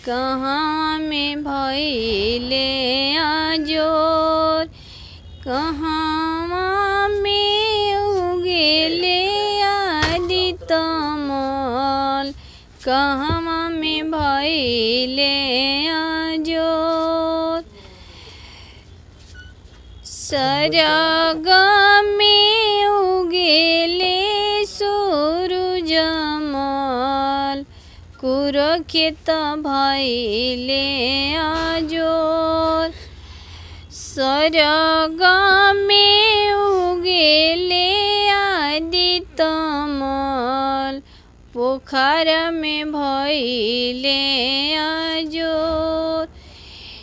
कहाँ में भइले आजोर, कहाँ में उगेले आदितमल, कहाँ में भइले आजोर। सरग में उगेले सूरुजमल, कुरखेत भइले आजोर। सरग में उगेले आदितमल, पोखर में भइले आजोर।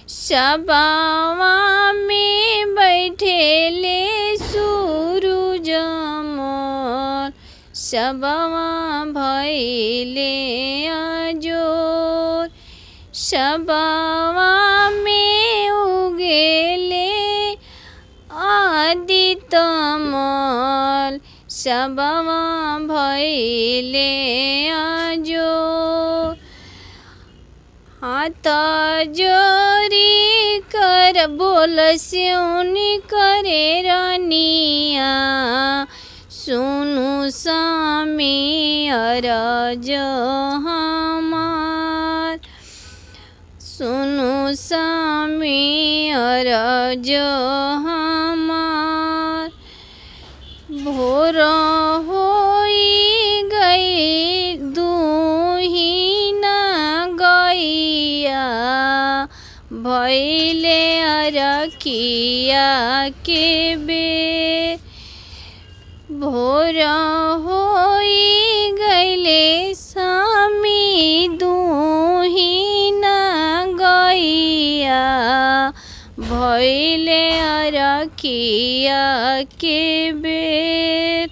सबावा में बैठेले सूरुजमल, सबावा भइले आजोर। सबावा में उगेले आदितमल, सबावा भइले आजोर। हाथ जोरी कर बोल स्योनी करे रानिया, सुनु स्वामी अरज हमार, सुनु स्वामी अरज हमार। भोर होई गई दुहिना गैया, भइले अरखिया के बेर। भोर होई गइले स्वामी दुहिना गैया, भइले अरखिया के बेर।